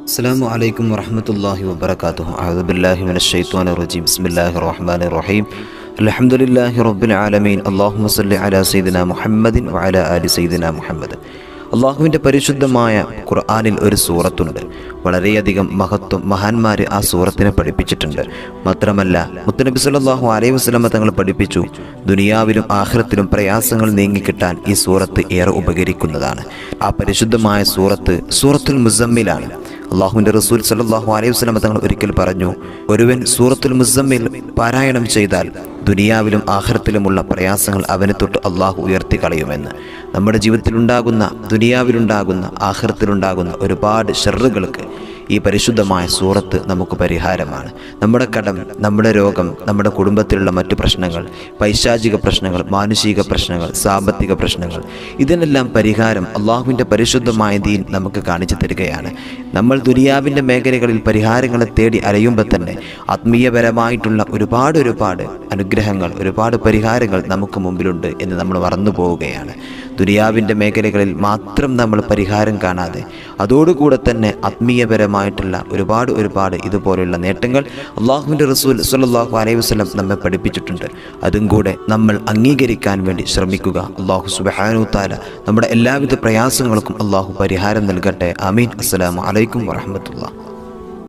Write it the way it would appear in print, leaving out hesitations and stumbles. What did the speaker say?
السلام عليكم ورحمة الله وبركاته. أعوذ بالله من الشيطان الرجيم. بسم الله الرحمن الرحيم. الحمد لله رب العالمين. اللهم صل على سيدنا محمد وعلى آل سيدنا محمد. അള്ളാഹുവിൻ്റെ പരിശുദ്ധമായ ഖുർആനിൽ ഒരു സൂറത്തുണ്ട്. വളരെയധികം മഹാന്മാർ ആ സൂറത്തിനെ പഠിപ്പിച്ചിട്ടുണ്ട്. മാത്രമല്ല മുത്തുനബി സല്ലല്ലാഹു അലൈഹി വസല്ലം തങ്ങൾ പഠിപ്പിച്ചു, ദുനിയാവിലും ആഖിറത്തിലും പ്രയാസങ്ങൾ നീങ്ങിക്കിട്ടാൻ ഈ സൂറത്ത് ഏറെ ഉപകരിക്കുന്നതാണ്. ആ പരിശുദ്ധമായ സൂറത്തുൽ മുസമ്മിലാണ്. അള്ളാഹുവിൻ്റെ റസൂൽ സല്ലല്ലാഹു അലൈഹി വസല്ലം തങ്ങൾ ഒരിക്കൽ പറഞ്ഞു, ഒരുവൻ സൂറത്തുൽ മുസമ്മിൽ പാരായണം ചെയ്താൽ ദുനിയാവിലും ആഖിറത്തിലുമുള്ള പ്രയാസങ്ങൾ അവനെ തൊട്ട് അള്ളാഹു ഉയർത്തി കളയുമെന്ന്. നമ്മുടെ ജീവിതത്തിലുണ്ടാകുന്ന, ദുനിയാവിലുണ്ടാകുന്ന, ആഖിറത്തിലുണ്ടാകുന്ന ഒരുപാട് ഷർറുകൾക്ക് ഈ പരിശുദ്ധമായ സൂറത്ത് നമുക്ക് പരിഹാരമാണ്. നമ്മുടെ കടം, നമ്മുടെ രോഗം, നമ്മുടെ കുടുംബത്തിലുള്ള മറ്റു പ്രശ്നങ്ങൾ, പൈശാചിക പ്രശ്നങ്ങൾ, മാനുഷിക പ്രശ്നങ്ങൾ, സാമ്പത്തിക പ്രശ്നങ്ങൾ, ഇതിനെല്ലാം പരിഹാരം അള്ളാഹുവിൻ്റെ പരിശുദ്ധമായ ദീൻ നമുക്ക് കാണിച്ചു തരികയാണ്. നമ്മൾ ദുനിയാവിൻ്റെ മേഖലകളിൽ പരിഹാരങ്ങളെ തേടി അലയുമ്പോൾ തന്നെ ആത്മീയപരമായിട്ടുള്ള ഒരുപാട് അനുഗ്രഹങ്ങൾ, ഒരുപാട് പരിഹാരങ്ങൾ നമുക്ക് മുമ്പിലുണ്ട് എന്ന് നമ്മൾ മറന്നു പോവുകയാണ്. ദുനിയാവിൻ്റെ മേഖലകളിൽ മാത്രം നമ്മൾ പരിഹാരം കാണാതെ അതോടുകൂടെ തന്നെ ആത്മീയപരമായിട്ടുള്ള ഒരുപാട് ഇതുപോലെയുള്ള നേട്ടങ്ങൾ അള്ളാഹുവിൻ്റെ റസൂൽ സ്വല്ലല്ലാഹു അലൈഹി വസല്ലം നമ്മെ പഠിപ്പിച്ചിട്ടുണ്ട്. അതും കൂടെ നമ്മൾ അംഗീകരിക്കാൻ വേണ്ടി ശ്രമിക്കുക. അള്ളാഹു സുബ്ഹാനഹു തആല നമ്മുടെ എല്ലാവിധ പ്രയാസങ്ങൾക്കും അള്ളാഹു പരിഹാരം നൽകട്ടെ. ആമീൻ. അസ്സലാമു അലൈക്കും വറഹ്മത്തുള്ളാഹി.